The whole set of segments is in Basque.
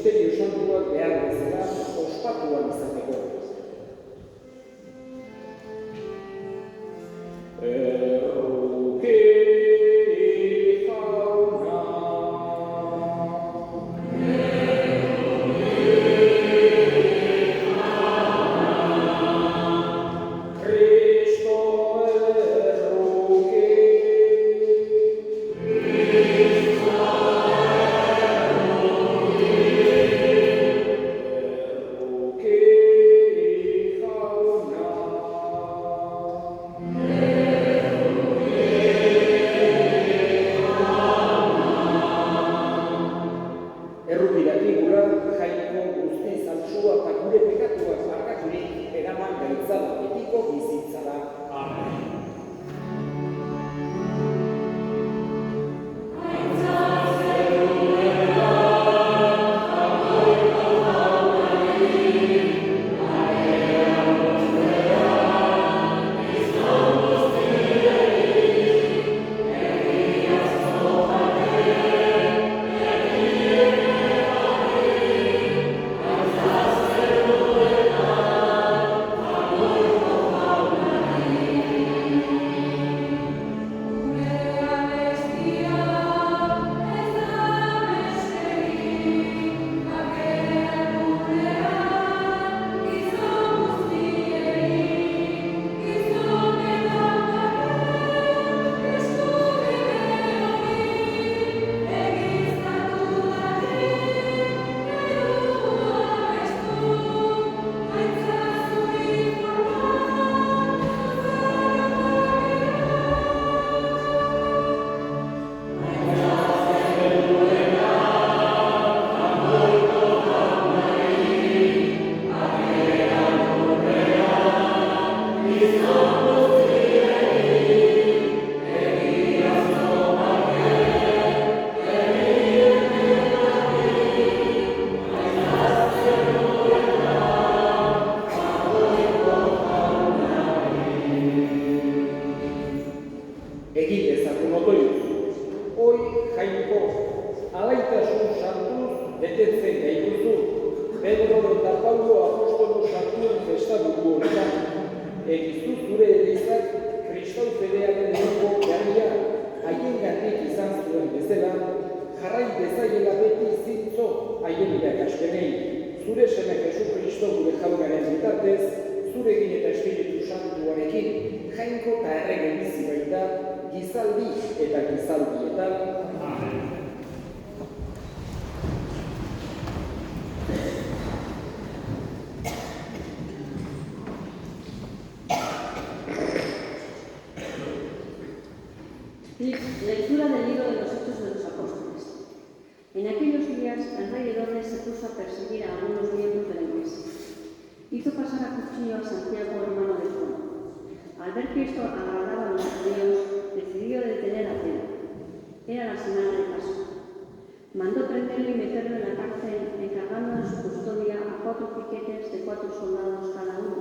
misterio santuak behar bezala ospatuan izateko. Lectura del libro de los Hechos de los Apóstoles. En aquellos días el rey Herodes se puso a perseguir a algunos miembros de la iglesia. Hizo pasar a cuchillo a Santiago, hermano de Juan. Al ver que esto agradaba a los judíos, decidió detener a Pedro. Era la semana de Pascua. Mandó prenderlo y meterlo en la cárcel, encargando de su custodia a 4 piquetes de 4 soldados cada uno.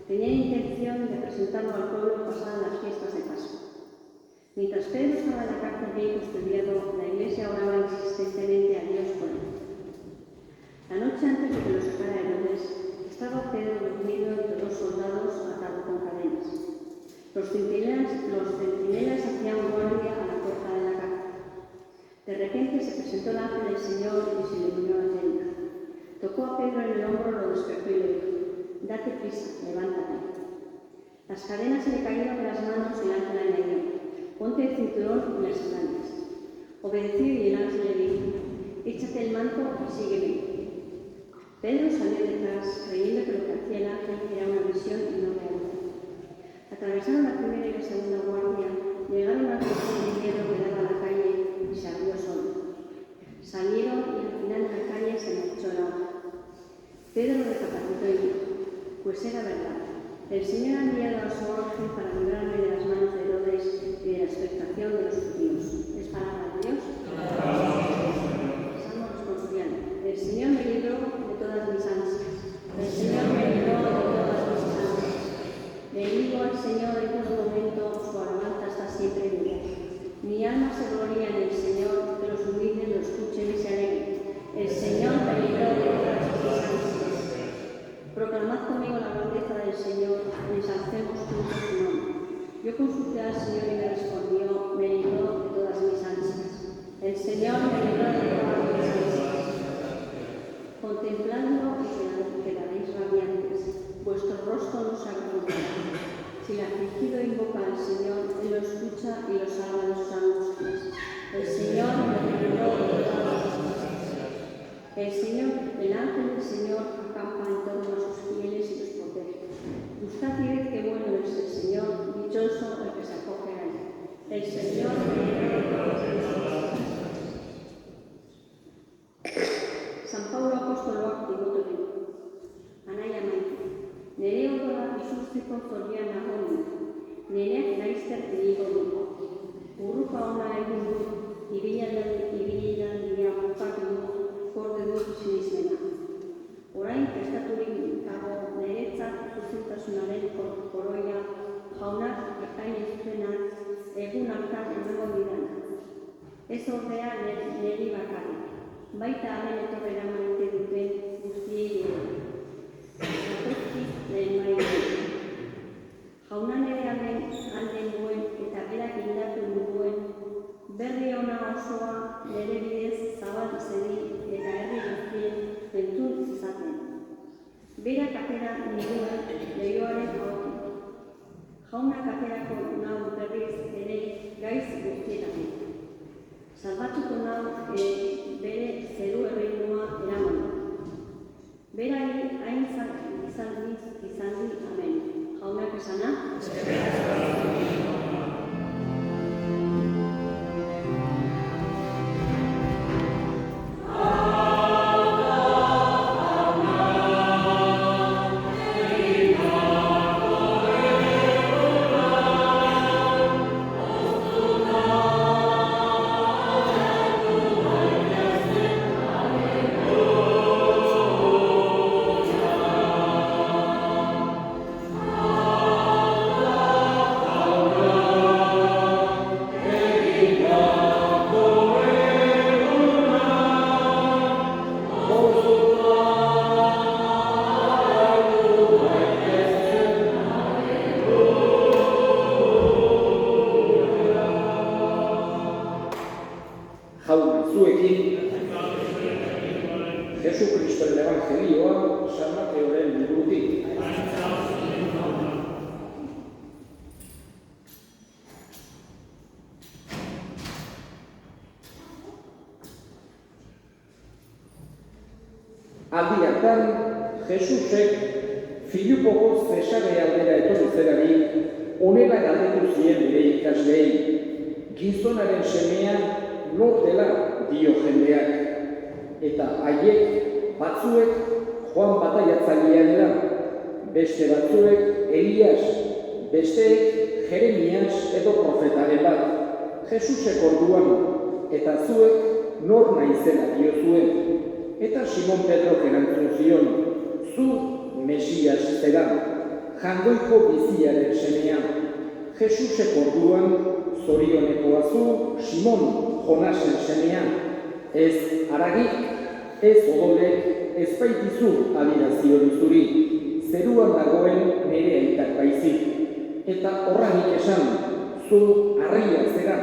Tenía intención de presentarlo al pueblo pasadas las fiestas de Pascua. Mientras Pedro estaba en la cárcel bien custodiado, la iglesia oraba insistentemente a Dios por él. La noche antes de que lo sacara Herodes, estaba Pedro dormido entre 2 soldados atados con cadenas. Los centinelas hacían guardia a la puerta de la cárcel. De repente se presentó el ángel del Señor y se iluminó la celda. Tocó a Pedro en el hombro, lo despertó y le dijo: «Date prisa, levántate». Las cadenas se le cayeron de las manos y el ángel añadió: «Ponte el cinturón y las sandalias». Obedeció y el ángel le dijo: «Échate el manto y sígueme». Pedro salió detrás, creyendo que lo que hacía el ángel era una visión y no realidad. Atravesaron la primera y la segunda guardia, llegaron al portón de hierro que daba a la calle y se abrió solo. Salieron y al final de la calle se marchó el ángel. Pedro recapacitó y dijo: «Pues era verdad. El Señor ha enviado a su ángel para librarme de las manos de Herodes y de la expectación de los judíos». ¿Es palabra de Dios? Salmo responsorial. El Señor me libró de todas mis ansias. El Señor me libró de todas mis ansias. Bendigo al Señor en todo momento, su alabanza está siempre en mí. Mi alma se gloria en el Señor, que los humildes lo escuchen y se alegren. El Señor me libró Señor me libró de todas mis ansias. Contempladlo y quedaréis radiantes, vuestro rostro no se avergonzará. Si el afligido invoca al Señor, Él lo escucha y lo salva de sus angustias. El Señor me libró de todas las ansias. El ángel del Señor acampa en torno a sus fieles y los protege. Buscad y ved qué bueno es el Señor, dichoso el que se acoge a Él. El Señor me libró de todas las ansias. San Paulo apostoloak digotoren. Anaia maite. Nere odola izusteko zorian agoni. Nereak laizter egigo du. Urruka ona egin du, ibilan dira bukatu du, korde du sinismena. Orain prestaturik dago neretzat zuzintasunaren koroia, jaunak ertain ezutena egun hartan emango didana. Ez ordea neri bakarrik. Baita hemen etorrera maite duten guztiei ere. Zatozki lehen maite. Jauna nire alde nuen eta berak indatu nuen, berri ona osoa nire bidez zabal zedin eta herri guztien entzun izaten. Berak atera niruen lehioaren hautik. Jaunak aterako nau berriz ere gaiz guztietatik. Salbatuko nau bere zeru erreinua eraman. Berari aintzat izan di, amen. Jaunak esana? Jesucristoren Evangelioa San Mateoren liburutik. Aldi hartan, Jesusek Filipoko Zesarea aldera etorri zelarik, honela galdetu zien bere ikasleei, gizonaren semea nor dela dio jendeak, eta haiek batzuek Joan Bataiatzailea dela, beste batzuek Elias, besteek Jeremias edo profetaren bat, Jesusek orduan, eta zuek nor naizela diozuen. Eta Simon Pedrok erantzun zion, zu Mesias zera, jangoiko biziaren semea. Jesusek orduan, zorionekoa zu Simon Jonasen semea. Ez haragik, ez odolek, ez baitizu adirazio duzuri, zeruan dagoen nere aitak baizik. Eta horranik esan, zu harria zera,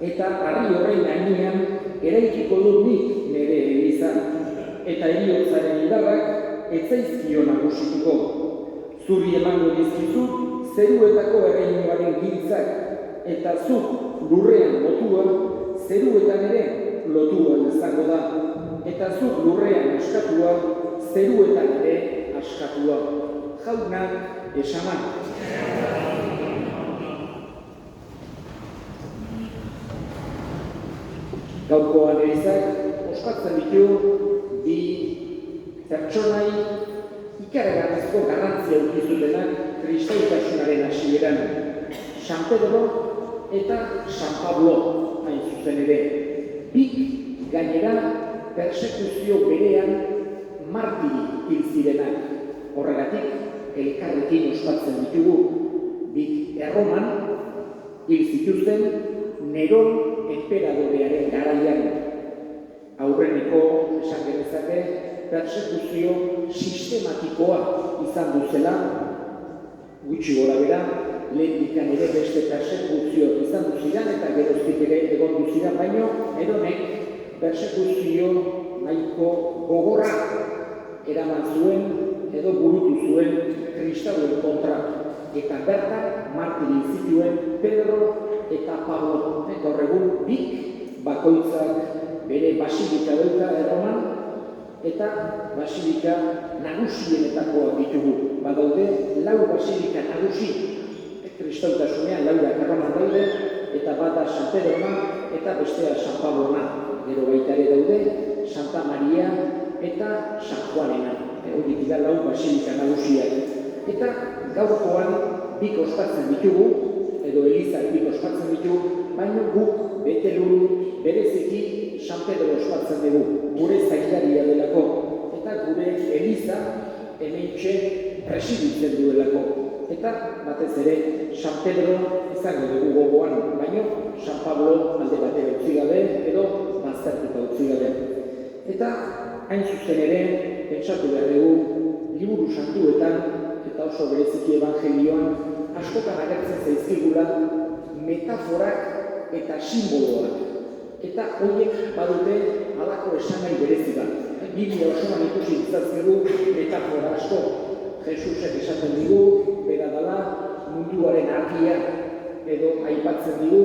eta harri horrein gainean eraikiko dut nik nere eliza, eta heriotzaren indarrak ez zaizkio nagusituko. Zuri emango dizkizut zeruetako erreinuaren giltzak, eta zuk lurrean lotua, zeruetan ere lotua izango da, eta zuk lurrean askatua, zeruetan ere askatua. Jaunak esana. Gaurko analizak ospatzen ditu bi pertsonai ikaragarrizko garrantzia eduki zutenak kristautasunaren hasieran, San Pedro eta San Pablo hain zuzen ere. Bik gainera persekuzio berean martiri hil zirenak. Horregatik elkarrekin ospatzen ditugu. Bik Erroman hil zituzten Neron enperadorearen garaian. Aurreneko esan genezake persekuzio sistematikoa izan duzela, gutxi gorabehera lehendikan ere beste persekuzio izan duzidan eta geroztik ere egon duzidan, baino edonek persekuzio nahiko gogorra eraman zuen edo burutu zuen kristauen kontra. Eta bertan martirin zituen Pedro eta Pablo. Gaur egun bik bakoitzak bere basilika dauka Erroman eta basilika nagusienetakoak ditugu. Badaude lau basilika nagusi kristautasunean, laurak Erroman daude, eta bata San Pedrona eta bestea San Pablona. Gero baita ere daude Santa Maria eta San Juanena. Horiek dira lau basilika nagusiak. Eta gaurkoan bik ospatzen ditugu, edo elizak bik ospatzen ditugu, baina guk beteluru bereziki San Pedro ospatzen dugu, gure zaindaria delako, eta gure eliza hementxe presiditzen duelako. Eta batez ere San Pedro izango dugu gogoan, baina San Pablo alde batera utzi gabe edo baztertuta utzi gabe. Eta hain zuzen ere, pentsatu behar dugu, liburu santuetan eta oso bereziki evangelioan askotan agertzen zaizkigula metaforak eta simboloak. Eta horiek badute halako esanai berezi bat. Biblia osoan ikusi ditzazkegu metafora asko. Jesusek esaten digu, bera dela munduaren argia, edo aipatzen digu,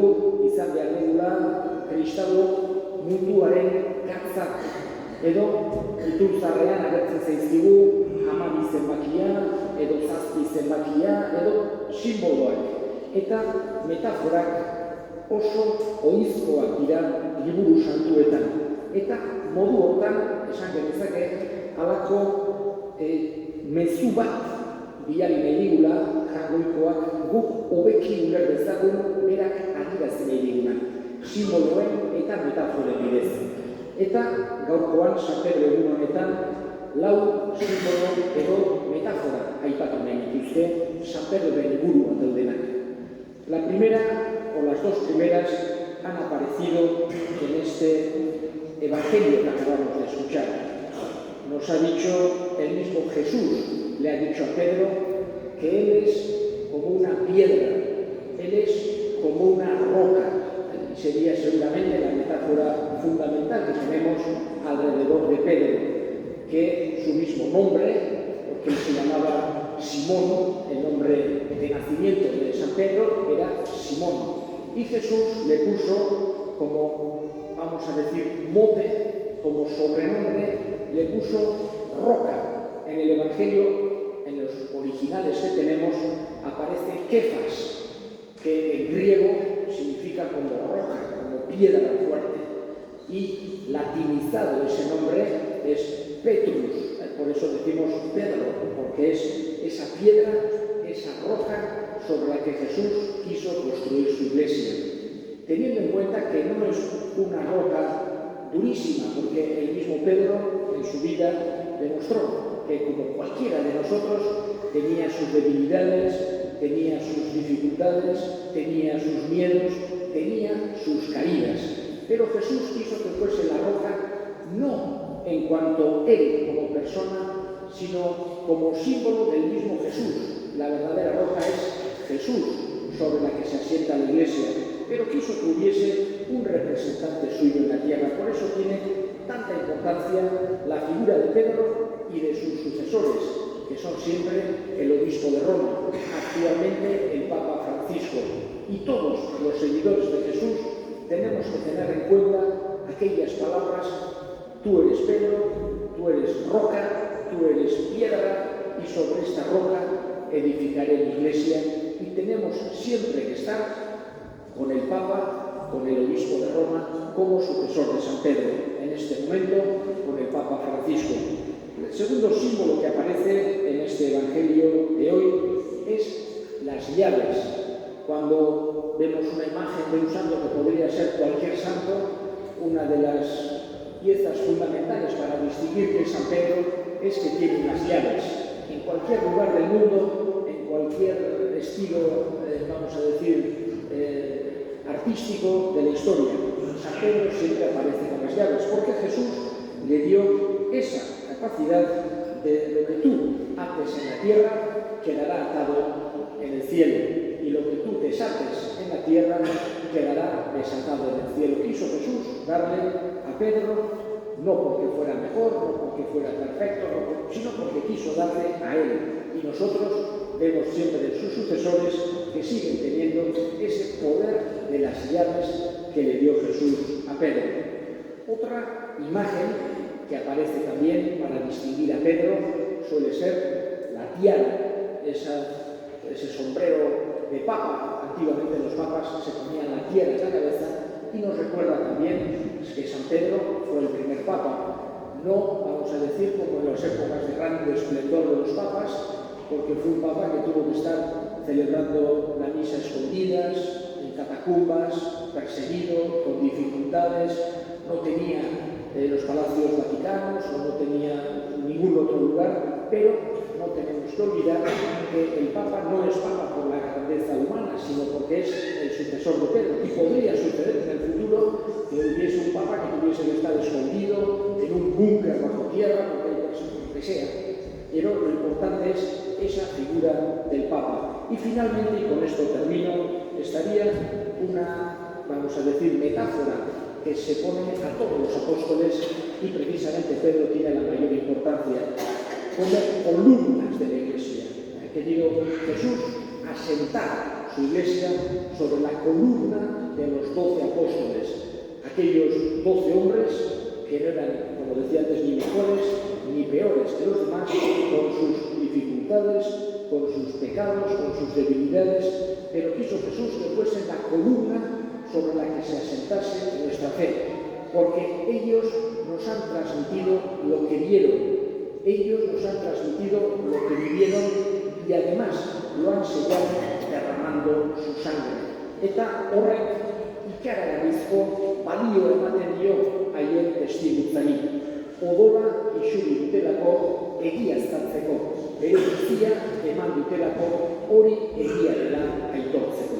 izan behar dugula kristau munduaren gatza. Edo iturzarrean agertzen zaizkigu 12 zenbakia, edo 7 zenbakia, edo simboloak. Eta metaforak oso ohizkoak dira liburu santuetan. Eta modu hortan, esan genezake, halako mezu bat bidali nahi digula jagoikoak guk hobeki uler dezagun berak adierazten nahi diguna. Simboloen eta metaforen bidez. Eta gaurkoan San Pedro egun honetan lau simbolo edo metafora aipatu nahi dituzte San Pedroren inguruan daudenak. La primera, o las dos primeras, han aparecido en este evangelio que acabamos de escuchar. Nos ha dicho el mismo Jesús, le ha dicho a Pedro que él es como una piedra, él es como una roca. Y sería seguramente la metáfora fundamental que tenemos alrededor de Pedro, que su mismo nombre, porque él se llamaba Simón, el nombre de nacimiento de San Pedro era Simón. Y Jesús le puso como, vamos a decir, mote, como sobrenombre, le puso roca. En el Evangelio, en los originales que tenemos, aparece Kefas, que en griego significa como roca, como piedra fuerte. Y latinizado ese nombre es Petrus, por eso decimos Pedro, porque es esa piedra, esa roca sobre la que Jesús quiso construir su iglesia. Teniendo en cuenta que no es una roca durísima, porque el mismo Pedro en su vida demostró que como cualquiera de nosotros tenía sus debilidades, tenía sus dificultades, tenía sus miedos, tenía sus caídas. Pero Jesús quiso que fuese la roca no en cuanto él como persona, sino como símbolo del mismo Jesús. La verdadera roca es Jesús, sobre la que se asienta la iglesia, pero quiso que hubiese un representante suyo en la tierra. Por eso tiene tanta importancia la figura de Pedro y de sus sucesores, que son siempre el obispo de Roma, actualmente el Papa Francisco. Y todos los seguidores de Jesús tenemos que tener en cuenta aquellas palabras: tú eres Pedro, tú eres roca, tú eres piedra, y sobre esta roca edificaré mi iglesia. Y tenemos siempre que estar con el Papa, con el obispo de Roma, como sucesor de San Pedro. En este momento, con el Papa Francisco. El segundo símbolo que aparece en este Evangelio de hoy es las llaves. Cuando vemos una imagen de un santo que podría ser cualquier santo, una de las piezas fundamentales para distinguir que es San Pedro es que tiene unas llaves. En cualquier lugar del mundo, en cualquier estilo, vamos a decir, artístico de la historia, San Pedro siempre aparece con las llaves, porque Jesús le dio esa capacidad de lo que tú ates en la tierra quedará atado en el cielo, y lo que tú desates en la tierra quedará desatado en el cielo. Quiso Jesús darle a Pedro, no porque fuera mejor, no porque fuera perfecto, sino porque quiso darle a él. Y nosotros vemos siempre en sus sucesores que siguen teniendo ese poder de las llaves que le dio Jesús a Pedro. Otra imagen que aparece también para distinguir a Pedro suele ser la tiara, ese sombrero de papa. Antiguamente los papas se ponían la tiara en la cabeza, y nos recuerda también que San Pedro fue el primer papa. No vamos a decir como en las épocas de gran esplendor de los papas, porque fue un papa que tuvo que estar celebrando la misa escondidas, en catacumbas, perseguido, con dificultades, no tenía los palacios vaticanos o no tenía ningún otro lugar, pero no tenemos que olvidar que el Papa no es Papa por la grandeza humana, sino porque es el sucesor de Pedro. Y podría suceder en el futuro que hubiese un Papa que tuviese que estar escondido en un búnker bajo tierra, porque hay personas que sea. Pero lo importante es esa figura del Papa. Y finalmente, y con esto termino, estaría una, vamos a decir, metáfora que se pone a todos los apóstoles, y precisamente Pedro tiene la mayor importancia, como columnas de la Iglesia. Que digo, Jesús asentar su Iglesia sobre la columna de los 12 apóstoles, aquellos 12 hombres que no eran, como decía antes, ni mejores ni peores que los demás, con sus dificultades, con sus pecados, con sus debilidades, pero quiso Jesús que fuese la columna sobre la que se asentase nuestra fe, porque ellos nos han transmitido lo que vieron, ellos nos han transmitido lo que vivieron, y además lo han sellado derramando su sangre. Eta horrek ikaragarrizko balio ematen dio haien testigutzari. Odola isuri dutelako egiaztatzeko, bere guztia eman dutelako hori egia dela aitortzeko.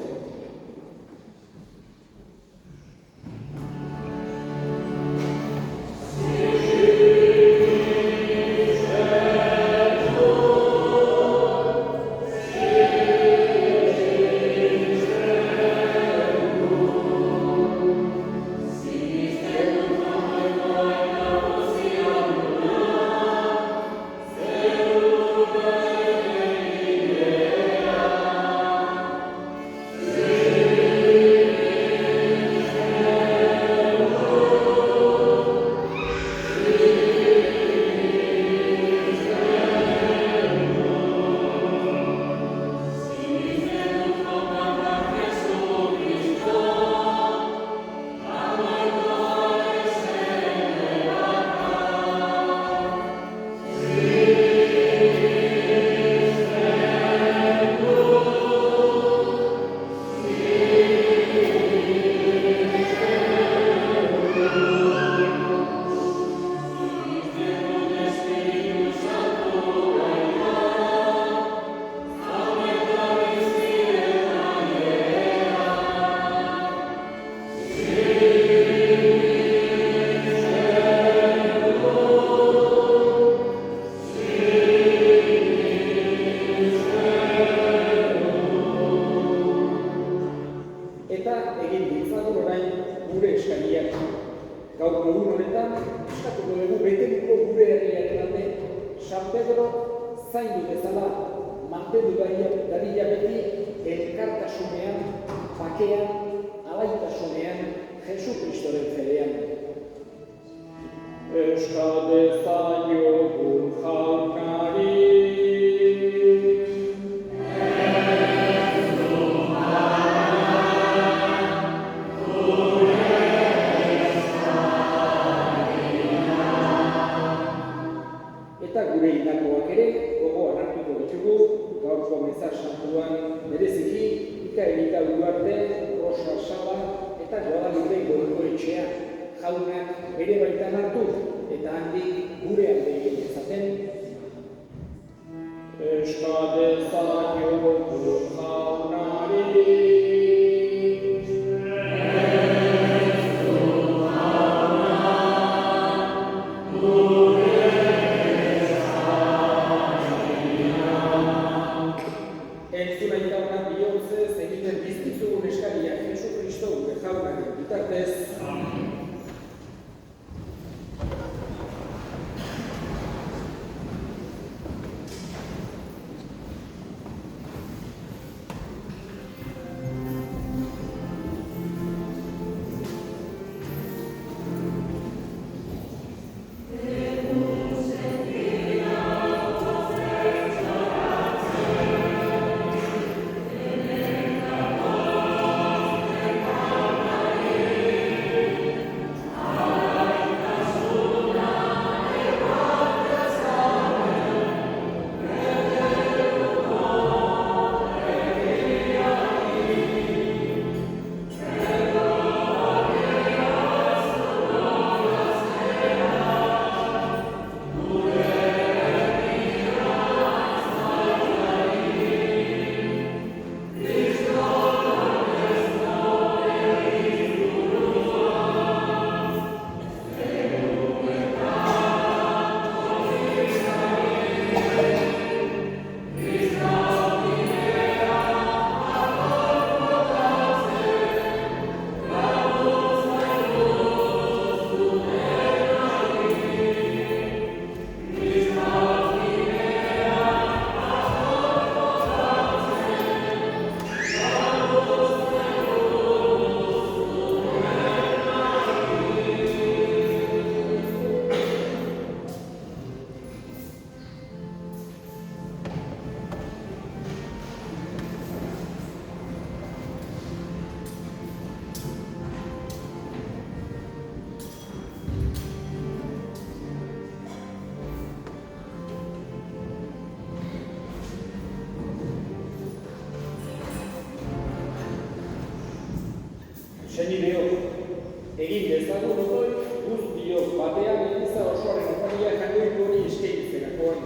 egin dezagun otoi, guztiok batean eliza osoaren oparia jakoiko hori eskaintzerakoan.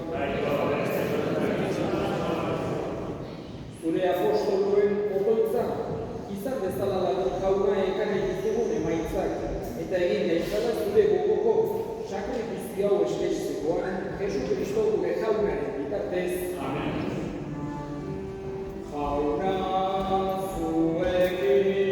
Zure apostoluen otoitza, izan bezala lagun jauna ekarri dizugun emaitzak, eta egin daitzala zure gogoko sakrifizio hau eskaintzekoan, Jesu Kristo gure jaunaren bitartez. Amen. Jauna zuekin.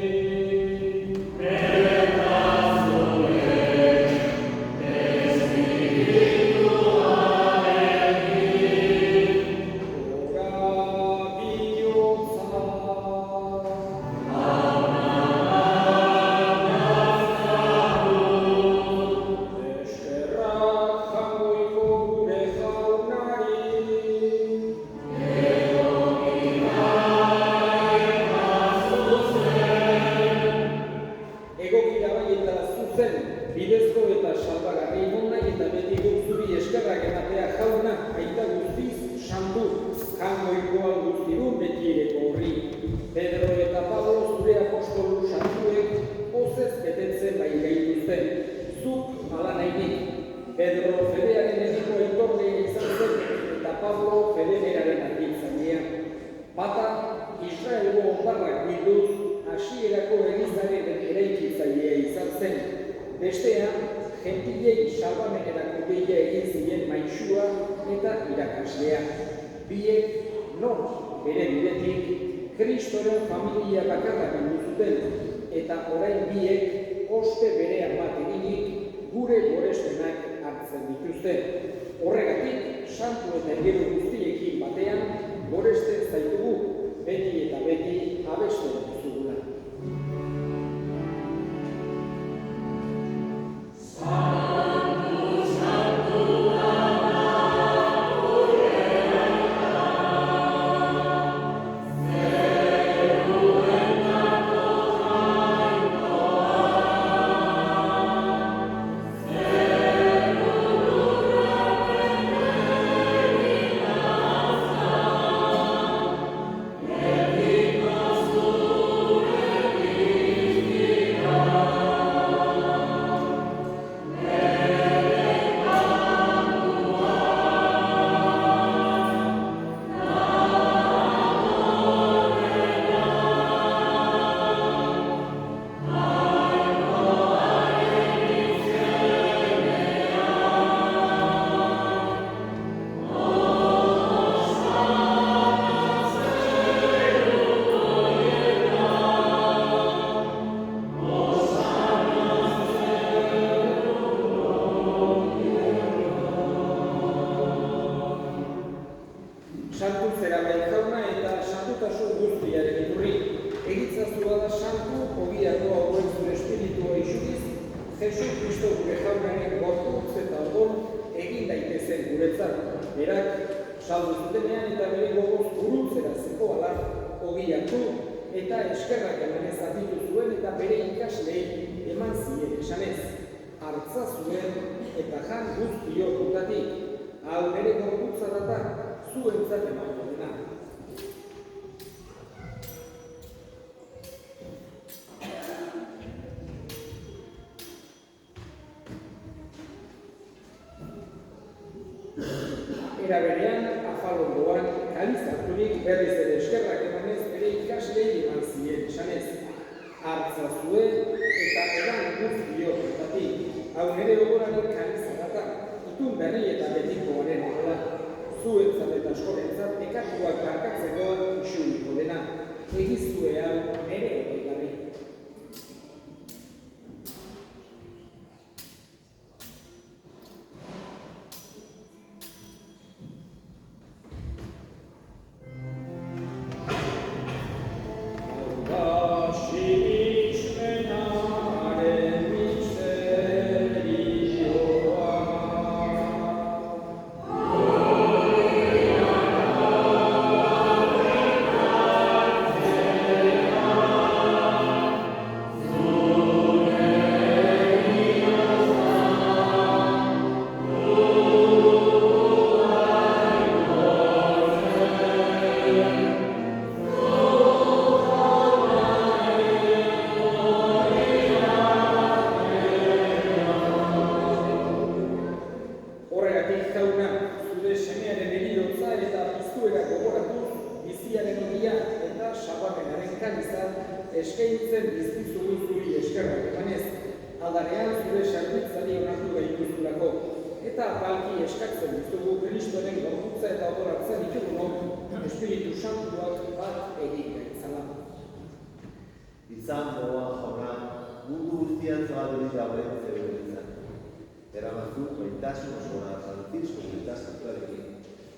Bestea, gentilei salbamenerako deia egin ziren maisua eta irakaslea. Biek, non bere bidetik, Kristoren familia bakarra bildu zuten, eta orain biek, ospe berean bat eginik, gure gorespenak hartzen dituzte. Horregatik, santu eta gero guztiekin batean, goresten zaitugu, beti eta beti abestu duzugula. Jesu Kristo gure jaunaren gorputz eta odol egin daitezen guretzat. Berak, saldu zutenean eta bere gogoz gurutzera zegoala ogi hartu eta eskerrak emanez arditu zuen eta bere ikaslei eman zien esanez. Hartza zuen eta jan guztiok hondatik, hau bere gorputza data zuentzat emango dena. Era berean, afalondoan, kaliz harturik berriz ere eskerrak emanez bere ikaslei eman zien esanez. Hartza zuen eta edan guztiok hondatik, hau nire ogoraren kaliza data, itun berri eta betikoaren horrela, zuentzat eta askorentzat ekatuak barkatzeko isuriko dena, egiztue hau nire egoigarri. Eta balki eskatzen ditugu Kristoren gorputza eta odoratza ditugunok Espiritu Santuak bat egin gaitzala. Izan gogoan jauna, mundu guztian zabaldurik dagoen zeure izan. Erabazu baitasun osoa Francisco gaitasatuarekin,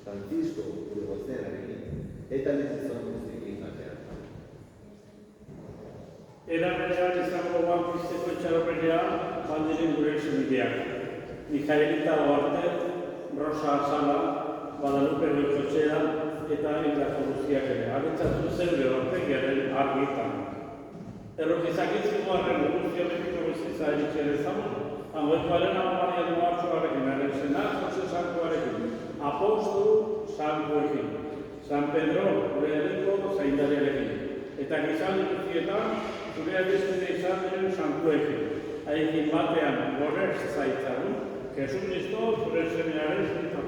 Francisco gure gozenarekin, eta lehizizan guztiekin batean. Era berean izango gogoan Kristeko itxaropenea bandiren gure semideak. Mijaelita Oarte, Rosa Azala, Guadalupe Goikotxea eta Hilako guztiak ere. Agintzatu zeure ortegiaren argitan. Errokizakitziko arren guztia betiko bizitza eritxea dezagun, Angoituaren Maria Duartxoarekin, Arenzena, Jose Santuarekin, Apostolu Santuekin, San Pedro, gure ediko zaindariarekin, eta gizaldi guztietan, zure adiztide izan diren Santuekin. Haikin batean gorez zaitzagun, Jesús Cristo, zure seminaren zuritan.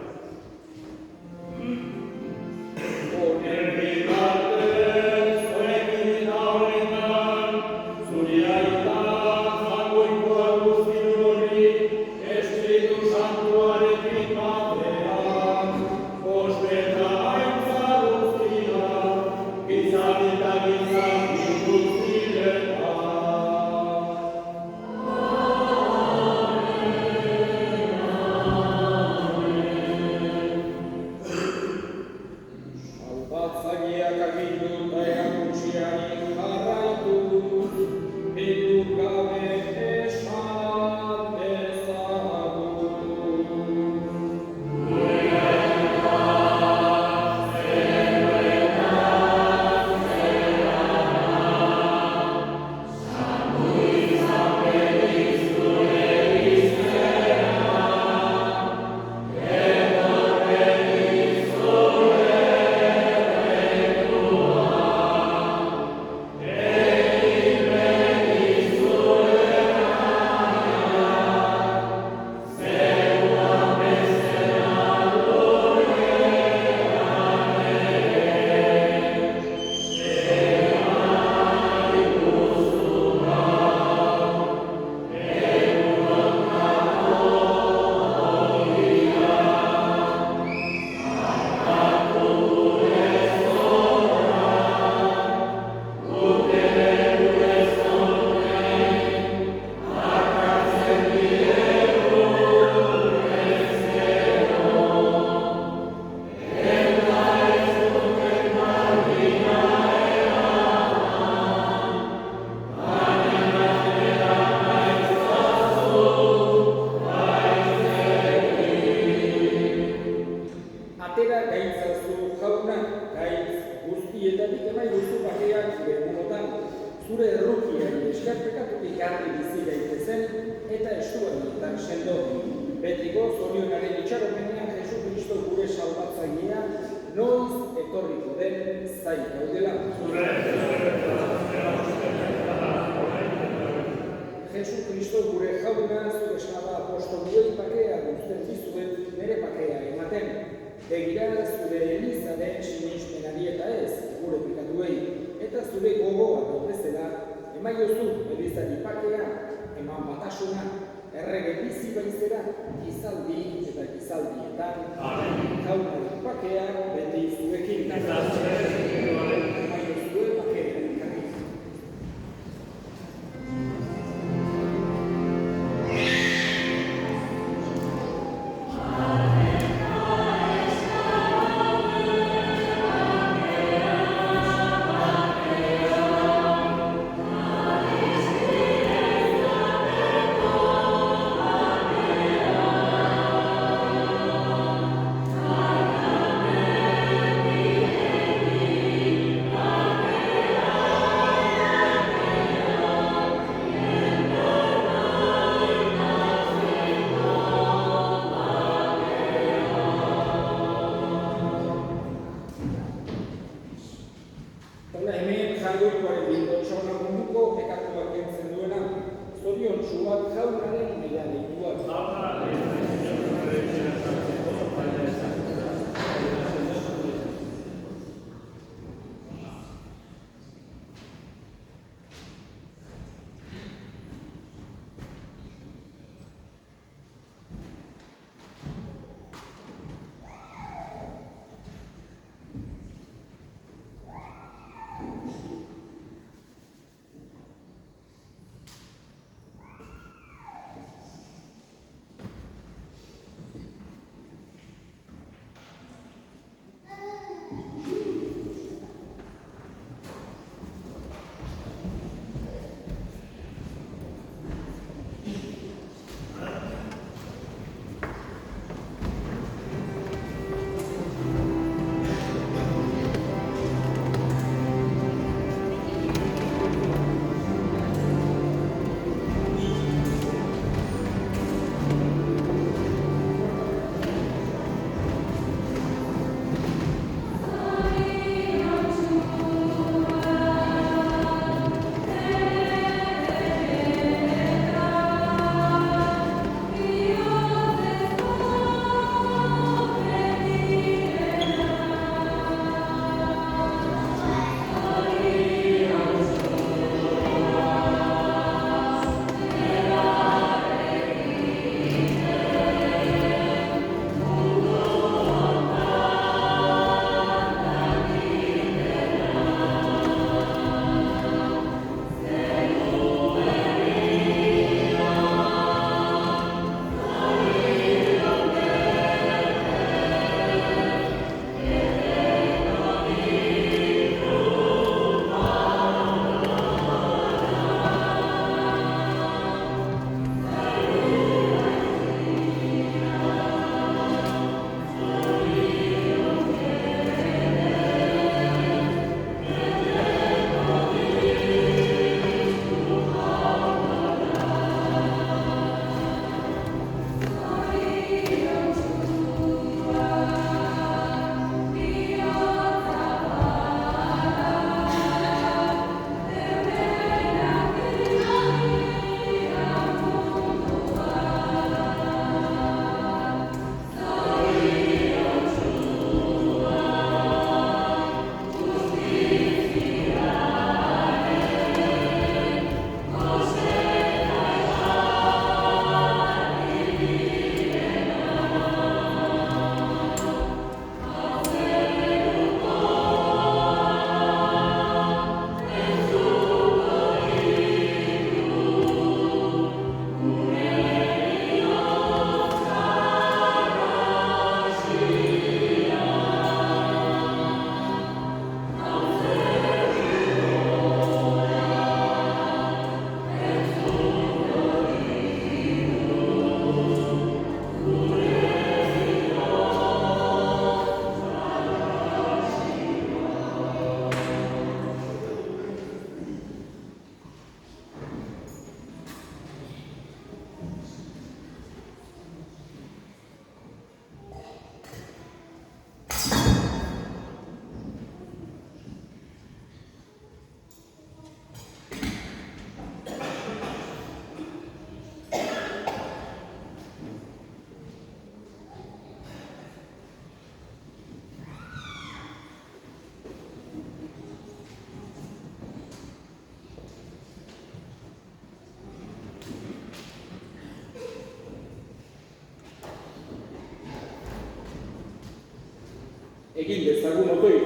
Egin dezagun otoi.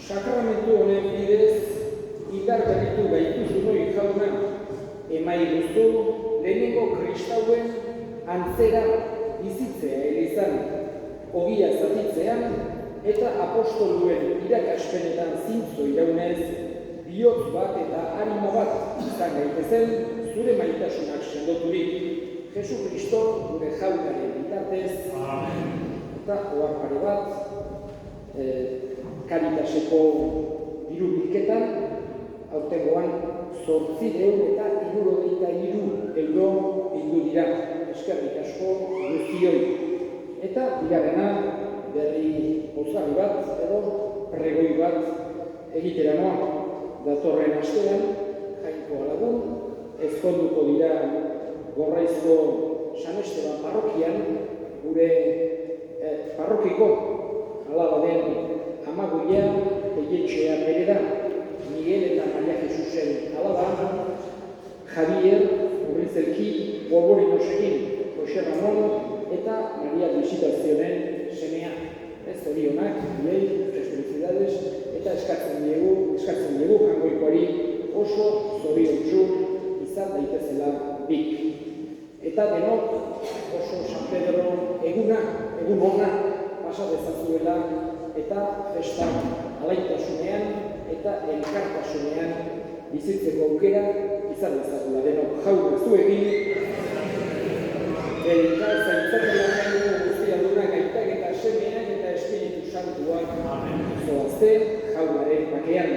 Sakramentu honen bidez, indar berritu gaituzu noi jauna, emai duzu lehenengo kristauen antzera bizitzea elizan, ogia zatitzean, eta apostoluen irakaspenetan zintzo iraunez, bihotz bat eta harima bat izan gaitezen zure maitasunak sendoturik. Jesu Kristo gure jaunaren bitartez, eta oharpare bat, Karitaseko diru bilketan, aurtengoan 863 euro bildu dira, eskerrik asko guztioi. Eta bigarrena berri pozgarri bat edo pregoi bat egitera noa. Datorren astean, Jainko Alagun, ezkonduko dira Gorraizko San Esteban parrokian, gure parrokiko alaba den Amagoia Eietxea bere da, Miguel eta Maria Jesusen alaba, Javier Urrizelki Borborinosekin, Jose Ramon eta Maria Visitazionen semea. Ez zorionak, biei, felicidades, eta eskatzen diegu Jangoikoari oso zoriontsu izan daitezela bik. Eta denok oso San Pedro egun hona pasa dezazuela eta festa alaitasunean eta elkartasunean bizitzeko aukera izan dezakula denok. Jauna zuekin, eta zaintzatela guztia dunak aitak eta semeak eta Espiritu Santuak zoazte jaunaren bakean.